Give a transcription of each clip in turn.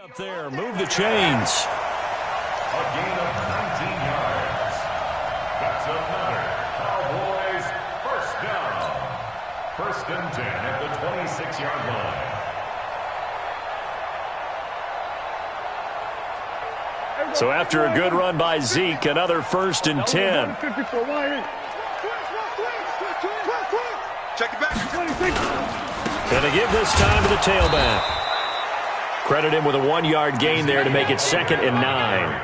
Up there, move the chains. A gain of 19 yards. That's another Cowboys first down. 1st and 10 at the 26-yard line. So after a good run by Zeke, another 1st and 10. Check it back. Gonna give this time to the tailback. Credit him with a 1-yard gain there to make it 2nd and 9.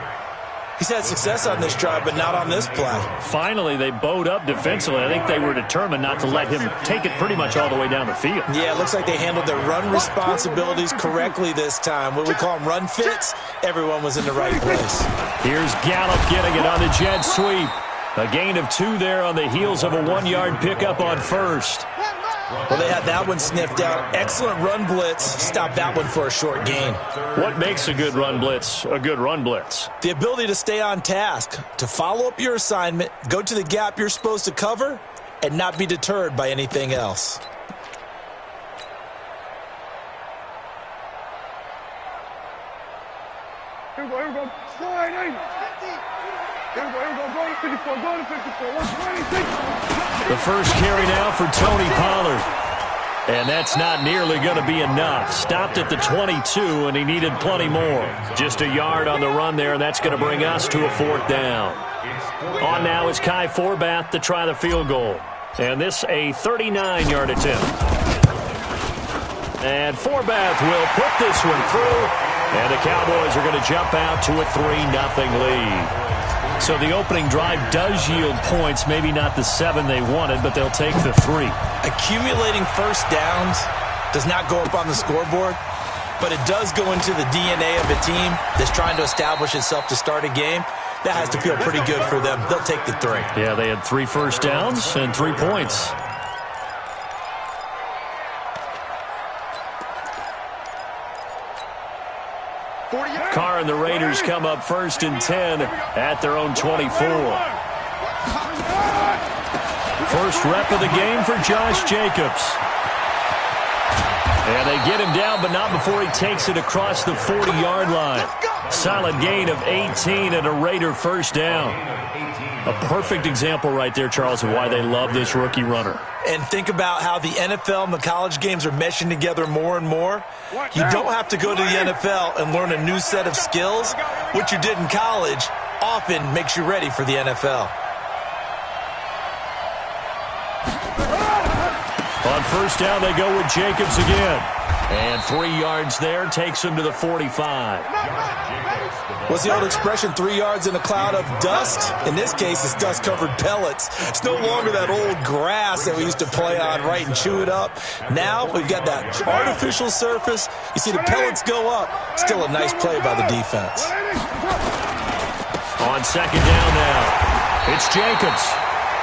He's had success on this drive, but not on this play. Finally, they bowed up defensively. I think they were determined not to let him take it pretty much all the way down the field. Yeah, it looks like they handled their run responsibilities correctly this time. What we call them run fits, everyone was in the right place. Here's Gallup getting it on the jet sweep. A gain of 2 there on the heels of a 1-yard pickup on 1st. Well, they had that one sniffed out. Excellent run blitz. Stopped that one for a short gain. What makes a good run blitz a good run blitz? The ability to stay on task, to follow up your assignment, go to the gap you're supposed to cover, and not be deterred by anything else. Here we go. Slide in. Here we go. Go to 54. Go to 54. 126. The first carry now for Tony Pollard. And that's not nearly going to be enough. Stopped at the 22, and he needed plenty more. Just a yard on the run there, and that's going to bring us to a 4th down. On now is Kai Forbath to try the field goal. And this a 39-yard attempt. And Forbath will put this one through. And the Cowboys are going to jump out to a 3-0 lead. So the opening drive does yield points, maybe not the 7 they wanted, but they'll take the 3. Accumulating first downs does not go up on the scoreboard, but it does go into the DNA of a team that's trying to establish itself to start a game. That has to feel pretty good for them. They'll take the 3. Yeah, they had 3 first downs and 3 points. Carr and the Raiders come up 1st and 10 at their own 24. First rep of the game for Josh Jacobs. And they get him down, but not before he takes it across the 40-yard line. Solid gain of 18 and a Raider first down. A perfect example right there, Charles, of why they love this rookie runner. And think about how the NFL and the college games are meshing together more and more. You don't have to go to the NFL and learn a new set of skills. What you did in college often makes you ready for the NFL. On first down, they go with Jacobs again. And 3 yards there takes him to the 45. What's the old expression, 3 yards in a cloud of dust? In this case, it's dust-covered pellets. It's no longer that old grass that we used to play on, right, and chew it up. Now we've got that artificial surface. You see the pellets go up. Still a nice play by the defense. On second down now, it's Jacobs.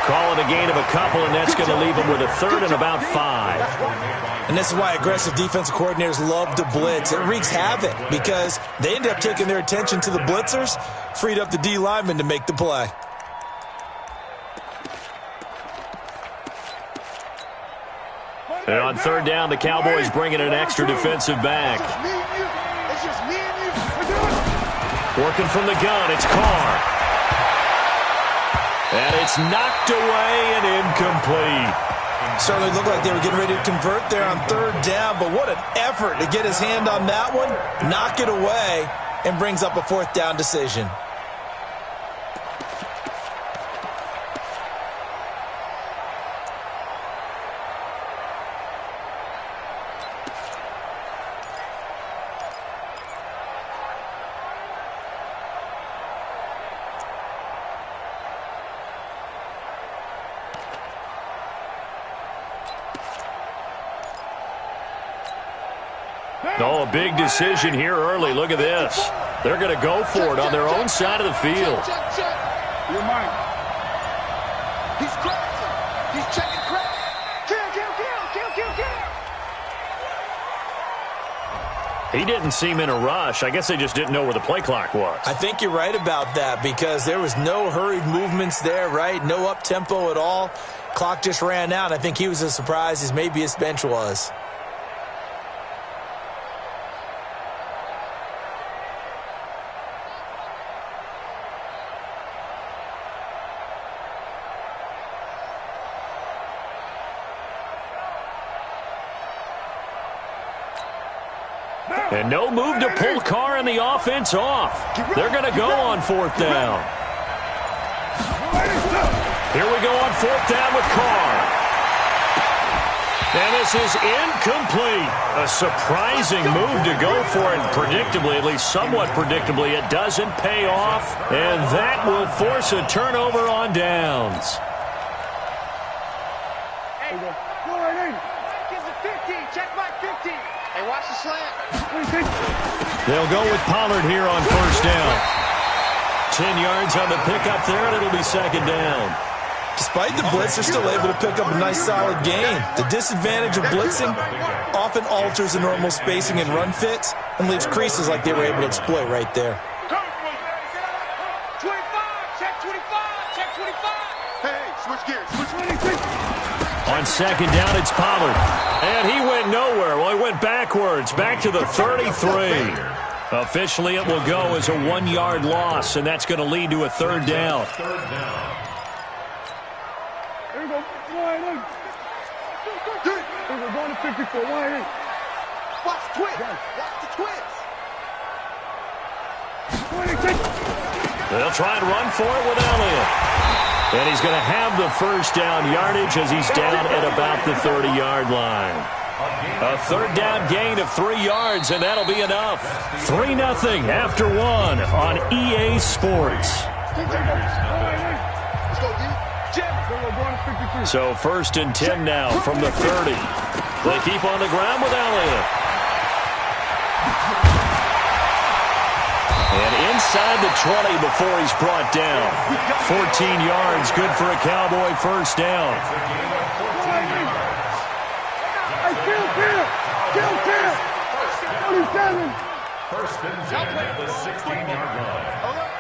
Call it a gain of a couple, and that's going to leave him with a 3rd and about 5. And this is why aggressive defensive coordinators love to blitz. It wreaks havoc because they end up taking their attention to the blitzers, freed up the D lineman to make the play. And on third down, the Cowboys bring in an extra defensive back. Working from the gun, it's Carr. And it's knocked away and incomplete. Certainly looked like they were getting ready to convert there on third down, but what an effort to get his hand on that one, knock it away, and brings up a 4th down decision. Oh, a big decision here early. Look at this. They're going to go for it on their own side of the field. You're mine. He's crossing. He's checking crack. Kill. He didn't seem in a rush. I guess they just didn't know where the play clock was. I think you're right about that because there was no hurried movements there, right? No up-tempo at all. Clock just ran out. I think he was as surprised as maybe his bench was. And no move to pull Carr and the offense off. They're going to go on 4th down. Here we go on 4th down with Carr. And this is incomplete. A surprising move to go for it. Predictably, at least somewhat predictably, it doesn't pay off. And that will force a turnover on downs. Hey, go right in. Gives it 50. Check my 50. Hey, watch the slant. They'll go with Pollard here on 1st down. 10 yards on the pickup there, and it'll be 2nd down. Despite the blitz, they're still able to pick up a nice solid gain. The disadvantage of blitzing often alters the normal spacing and run fits and leaves creases like they were able to exploit right there. 25. Check 25. Check 25. Hey, switch gears. Switch 26. On 2nd down, it's Pollard. And he went nowhere. Well, he went backwards, back to the 33. Officially, it will go as a 1-yard loss, and that's going to lead to a 3rd down. Here we go. Wide in. Here we go. Going to 54. Wide in. Watch the twins. Watch the twins. 26. They'll try and run for it with Elliott. And he's going to have the 1st down yardage as he's down at about the 30-yard line. A 3rd down gain of 3 yards, and that'll be enough. 3-0 after 1 on EA Sports. So 1st and 10 now from the 30. They keep on the ground with Elliott. And inside the 20 before he's brought down. 14 yards, good for a Cowboy 1st down. Kill. 27. 1st and 10 at the 16-yard line. Alert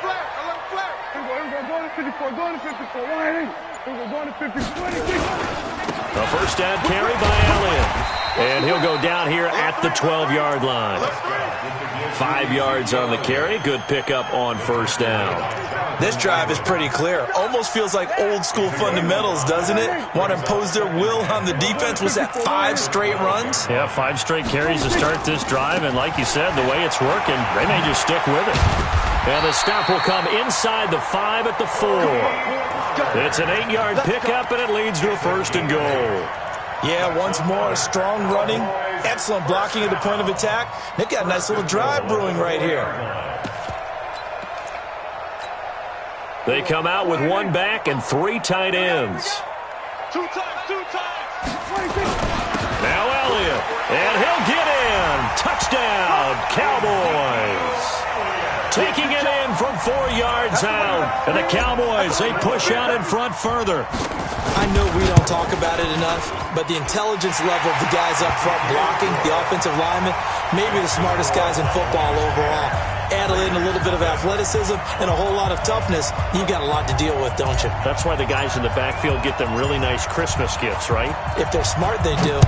flare. Here we go. Going to 54. Going to 54. Wide in. Here we go. Going to 54. 26. A 1st down carry by Elliott. And he'll go down here at the 12-yard line. 5 yards on the carry. Good pickup on 1st down. This drive is pretty clear. Almost feels like old school fundamentals, doesn't it? Want to impose their will on the defense. Was that 5 straight runs? Yeah, 5 straight carries to start this drive. And like you said, the way it's working, they may just stick with it. And the stop will come inside the 5 at the 4. It's an 8-yard pickup, and it leads to a 1st and goal. Yeah, once more, strong running, excellent blocking at the point of attack. They've got a nice little drive brewing right here. They come out with 1 back and 3 tight ends. 2 times. Now Elliott, and he'll get in. Touchdown, Cowboys. Taking it in from 4 yards out. And the Cowboys, they push out in front further. I know we don't talk about it enough, but the intelligence level of the guys up front blocking, the offensive linemen, maybe the smartest guys in football overall. Add in a little bit of athleticism and a whole lot of toughness, you've got a lot to deal with, don't you? That's why the guys in the backfield get them really nice Christmas gifts, right? If they're smart, they do.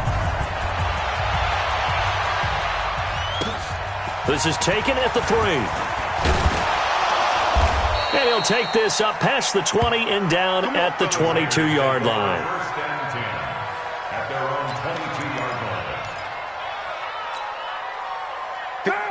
This is taken at the 3. And he'll take this up past the 20 and down at the 22-yard line. 1st and 10 at their own 22-yard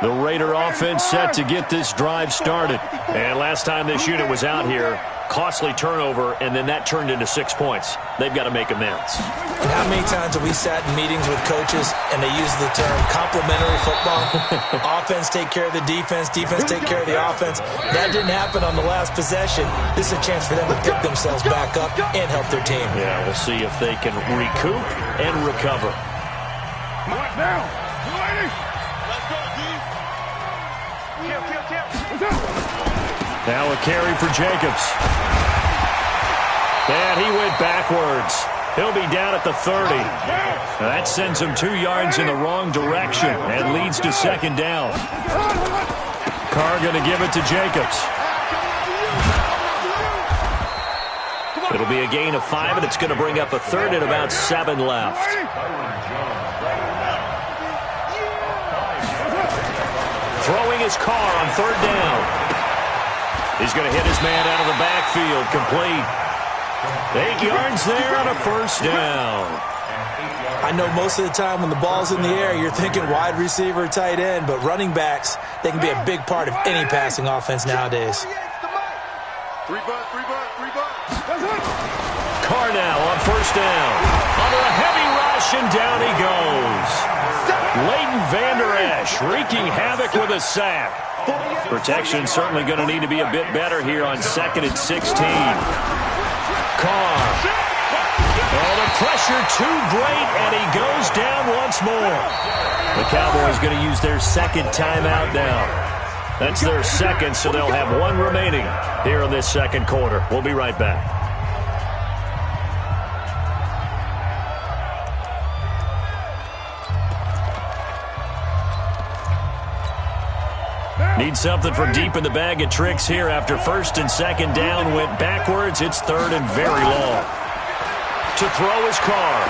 line. The Raider offense set to get this drive started. And last time this unit was out here, costly turnover, and then that turned into 6 points. They've got to make amends. And how many times have we sat in meetings with coaches and they use the term complementary football? Offense take care of the defense, defense take care of the offense. That didn't happen on the last possession. This is a chance for them to pick themselves back up and help their team. Yeah, we'll see if they can recoup and recover. Now. Let's go, D. Kill. Now a carry for Jacobs. And he went backwards. He'll be down at the 30. That sends him 2 yards in the wrong direction and leads to 2nd down. Carr going to give it to Jacobs. It'll be a gain of 5, and it's going to bring up a 3rd and about 7 left. Throwing his Carr on 3rd down. He's going to hit his man out of the backfield, complete. 8 yards there on a 1st down. I know most of the time when the ball's in the air, you're thinking wide receiver, tight end, but running backs, they can be a big part of any passing offense nowadays. Carr now on first down. Under a heavy rush, and down he goes. Leighton Vander Esch wreaking havoc with a sack. Protection certainly going to need to be a bit better here on 2nd and 16. Carr. Oh, the pressure too great, and he goes down once more. The Cowboys going to use their second timeout now. That's their second, so they'll have one remaining here in this second quarter. We'll be right back. Need something from deep in the bag of tricks here after 1st and 2nd down went backwards. It's 3rd and very long. To throw is Carr.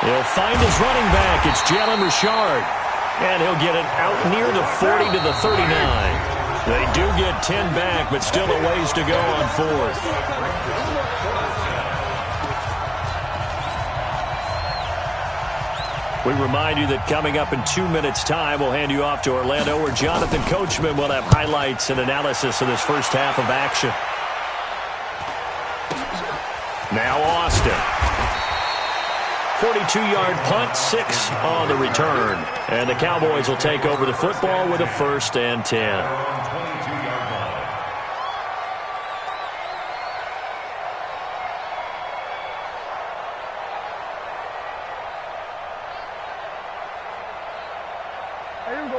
He'll find his running back. It's Jalen Richard. And he'll get it out near the 40 to the 39. They do get 10 back, but still a ways to go on 4th. We remind you that coming up in 2 minutes' time, we'll hand you off to Orlando, where Jonathan Coachman will have highlights and analysis of this first half of action. Now Austin. 42-yard punt, 6 on the return. And the Cowboys will take over the football with a 1st and 10.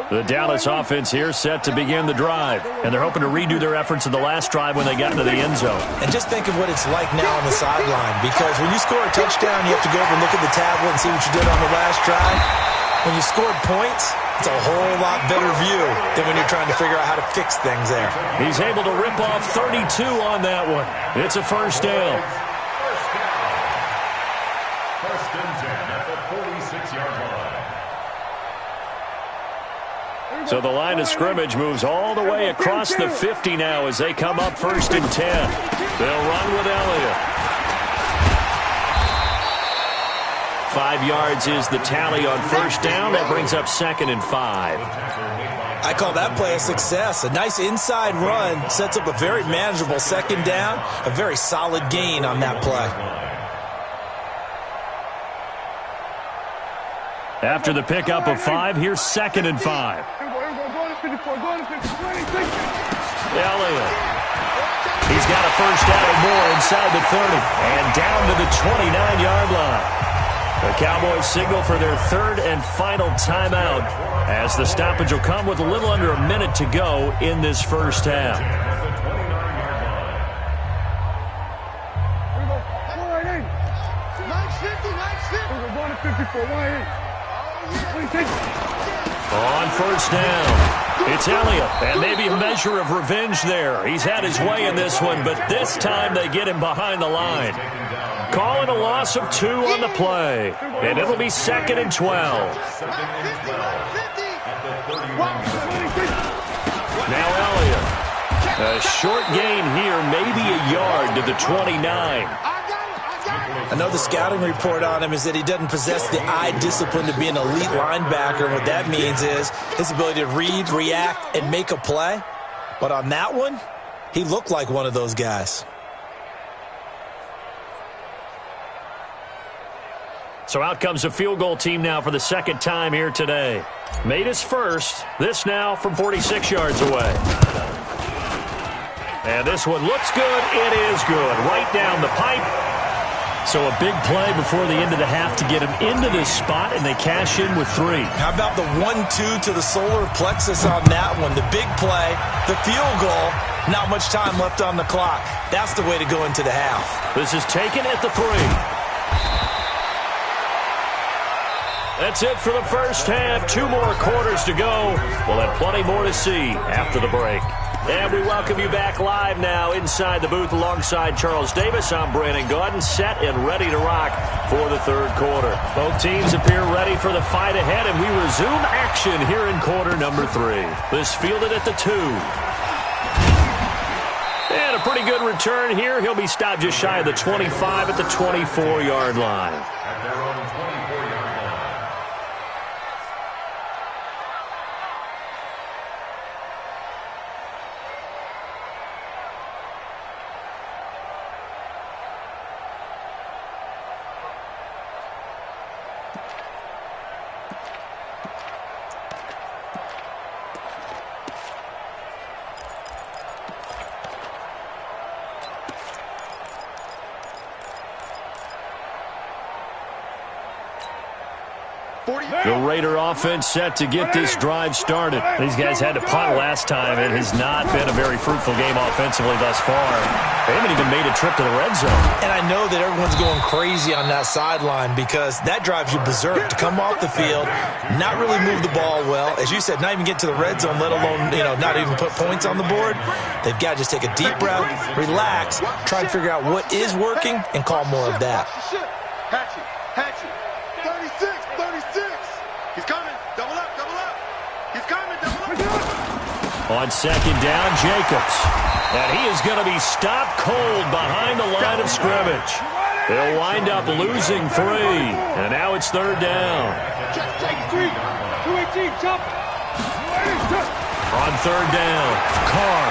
The Dallas offense here set to begin the drive. And they're hoping to redo their efforts in the last drive when they got into the end zone. And just think of what it's like now on the sideline. Because when you score a touchdown, you have to go over and look at the tablet and see what you did on the last drive. When you scored points, it's a whole lot better view than when you're trying to figure out how to fix things there. He's able to rip off 32 on that one. It's a 1st down. 1st and 10 at the 46-yard line. So the line of scrimmage moves all the way across the 50 now as they come up 1st and 10. They'll run with Elliott. 5 yards is the tally on 1st down. That brings up 2nd and 5. I call that play a success. A nice inside run sets up a very manageable 2nd down. A very solid gain on that play. After the pickup of 5, here's 2nd and 5. Elliott. He's got a 1st down or more inside the 30 and down to the 29-yard line. The Cowboys signal for their 3rd and final timeout as the stoppage will come with a little under a minute to go in this first half. On 1st down, it's Elliott, and maybe a measure of revenge there. He's had his way in this one, but this time they get him behind the line. Calling a loss of 2 on the play, and it'll be 2nd and 12. Now Elliott. A short gain here, maybe a yard to the 29. I know the scouting report on him is that he doesn't possess the eye discipline to be an elite linebacker. What that means is his ability to read, react, and make a play. But on that one, he looked like one of those guys. So out comes a field goal team now for the 2nd time here today. Made his first. This now from 46 yards away. And this one looks good. It is good. Right down the pipe. So a big play before the end of the half to get him into this spot, and they cash in with 3. How about the 1-2 to the solar plexus on that one? The big play, the field goal, not much time left on the clock. That's the way to go into the half. This is taken at the 3. That's it for the first half. 2 more quarters to go. We'll have plenty more to see after the break. And we welcome you back live now inside the booth alongside Charles Davis. I'm Brandon Gaudin, set and ready to rock for the 3rd quarter. Both teams appear ready for the fight ahead, and we resume action here in quarter number 3. This fielded at the 2. And a a pretty good return here. He'll be stopped just shy of the 25 at the 24-yard line. At their own 24-yard line. The Raider offense set to get this drive started. These guys had to punt last time. It has not been a very fruitful game offensively thus far. They haven't even made a trip to the red zone. And I know that everyone's going crazy on that sideline because that drives you berserk to come off the field, not really move the ball well. As you said, not even get to the red zone, let alone, not even put points on the board. They've got to just take a deep breath, relax, try to figure out what is working, and call more of that. Hatchet. 36. He's coming. Double up. He's coming. Double up. On second down, Jacobs. And he is going to be stopped cold behind the line of scrimmage. They'll wind up losing 3. And now it's third down. Take 3. 218, jump. On third down, Carr.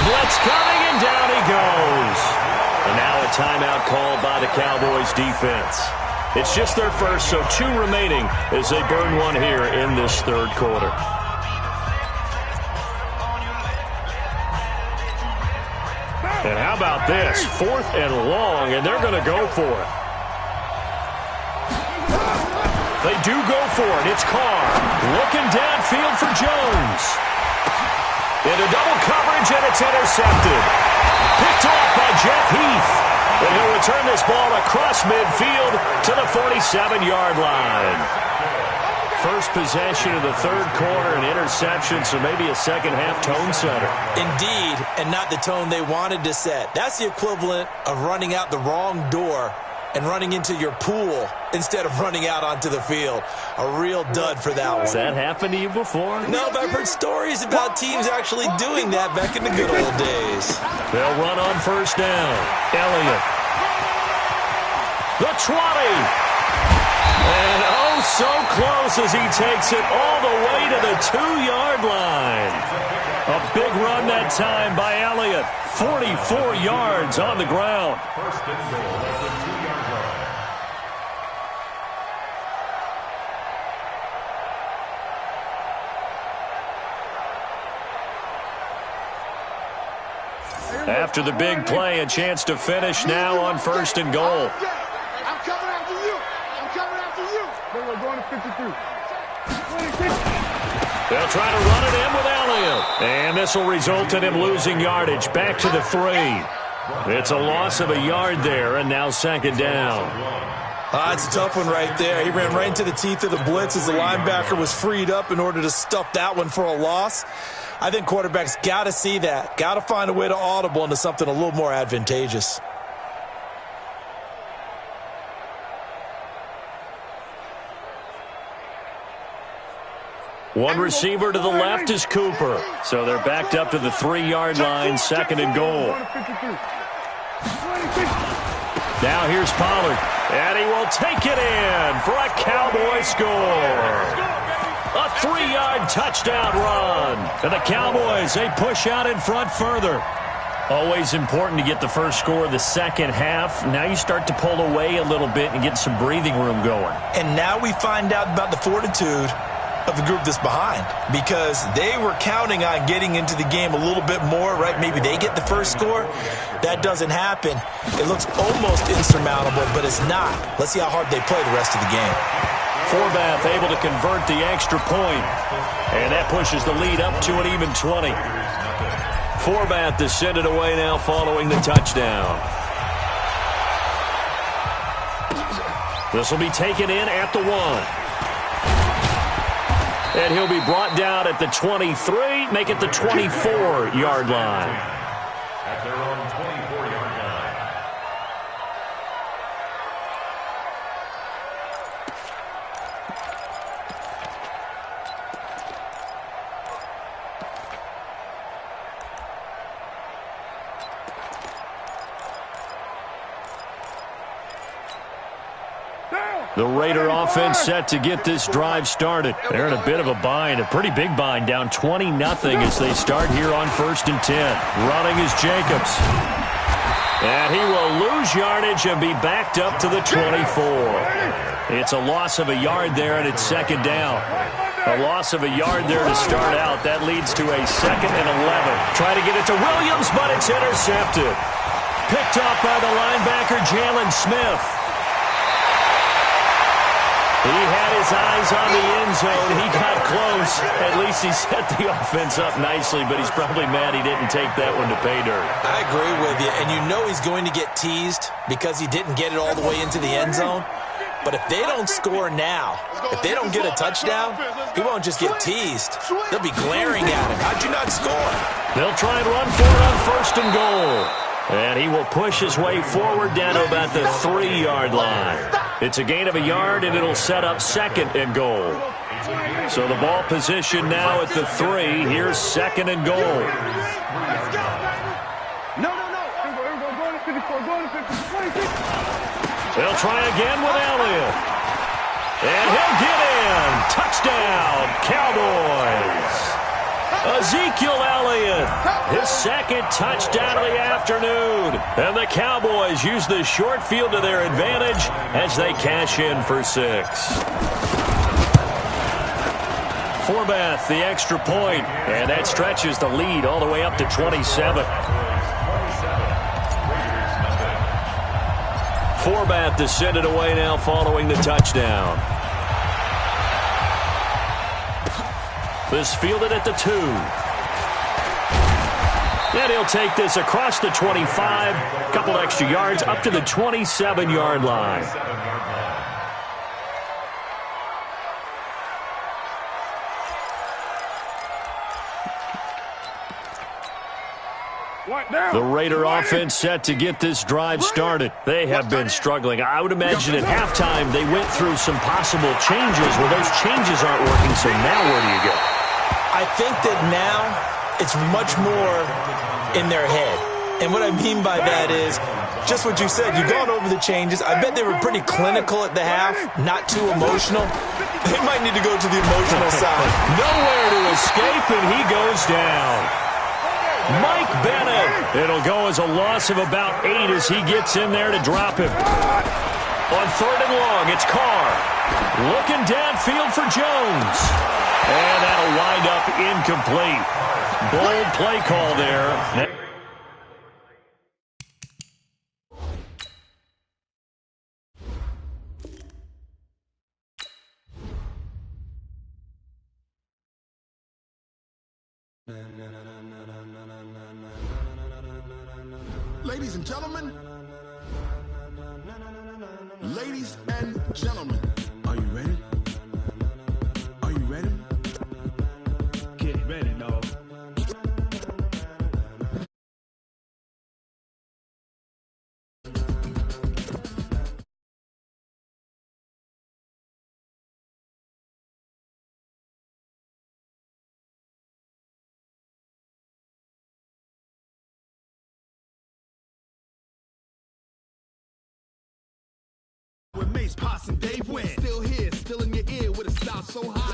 Blitz coming, and down he goes. And now a timeout called by the Cowboys defense. It's just their first, so 2 remaining as they burn one here in this third quarter. And how about this? 4th and long, and they're going to go for it. They do go for it. It's Carr looking downfield for Jones. Into double coverage, and it's intercepted. Picked off by Jeff Heath. And he'll return this ball across midfield to the 47-yard line. First possession of the third quarter, an interception, so maybe a second-half tone setter. Indeed, and not the tone they wanted to set. That's the equivalent of running out the wrong door and running into your pool instead of running out onto the field. A real dud for that one. Has that happened to you before? No, but I've heard stories about teams actually doing that back in the good old days. They'll run on first down. Elliott. The 20. And oh, so close as he takes it all the way to the 2-yard line. A big run that time by Elliott. 44 yards on the ground. First and goal at the 2-yard line. After the big play, a chance to finish now on first and goal. I'm coming after you. We're going to 53. 26. They'll try to run it in with Elliott. And this will result in him losing yardage back to the 3. It's a loss of a yard there, and now second down. It's a tough one right there. He ran right into the teeth of the blitz as the linebacker was freed up in order to stuff that one for a loss. I think quarterbacks got to see that. Got to find a way to audible into something a little more advantageous. One receiver to the left is Cooper. So they're backed up to the 3-yard line, second and goal. Now here's Pollard. And he will take it in for a Cowboy score. A 3-yard touchdown run. And the Cowboys, they push out in front further. Always important to get the first score of the second half. Now you start to pull away a little bit and get some breathing room going. And now we find out about the fortitude of the group that's behind, because they were counting on getting into the game a little bit more, right? Maybe they get the first score. That doesn't happen. It looks almost insurmountable, but it's not. Let's see how hard they play the rest of the game. Forbath able to convert the extra point, and that pushes the lead up to an even 20. Forbath to send it away now following the touchdown. This will be taken in at the 1. And he'll be brought down at the 23, make it the 24-yard line. At their own 24-yard line. The Raider offense set to get this drive started. They're in a bit of a bind, a pretty big bind, down 20-0 as they start here on 1st and 10. Running is Jacobs. And he will lose yardage and be backed up to the 24. It's a loss of a yard there, and it's 2nd down. A loss of a yard there to start out. That leads to a 2nd and 11. Try to get it to Williams, but it's intercepted. Picked up by the linebacker, Jalen Smith. He had his eyes on the end zone. He got close. At least he set the offense up nicely, but he's probably mad he didn't take that one to pay dirt. I agree with you, and you know he's going to get teased because he didn't get it all the way into the end zone. But if they don't score now, if they don't get a touchdown, he won't just get teased. They'll be glaring at him. How'd you not score? They'll try and run for it on 1st and goal. And he will push his way forward down to about the 3-yard line. It's a gain of a yard, and it'll set up 2nd and goal. So the ball position now at the 3. Here's 2nd and goal. No. Go to 54. Go to 56. They'll try again with Elliott. And he'll get in. Touchdown, Cowboys. Ezekiel Elliott, his 2nd touchdown of the afternoon. And the Cowboys use the short field to their advantage as they cash in for 6. Forbath, the extra point, and that stretches the lead all the way up to 27. Forbath to send it away now following the touchdown. This fielded at the 2. And he'll take this across the 25. A couple extra yards up to the 27-yard line. The Raider offense set to get this drive started. They have been struggling. I would imagine at halftime they went through some possible changes. Well, those changes aren't working, so now where do you go? I think that now it's much more in their head. And what I mean by that is just what you said. You've gone over the changes. I bet they were pretty clinical at the half, not too emotional. They might need to go to the emotional side. Nowhere to escape, and he goes down. Mike Bennett. It'll go as a loss of about 8 as he gets in there to drop him. On 3rd and long, it's Carr. Looking downfield for Jones. And that'll wind up incomplete. Bold play call there. Ladies and gentlemen, are you ready? Are you ready? Get ready, dog. With Mace, Poss, and Dave Wynn. Still here, still in your ear with a style so high.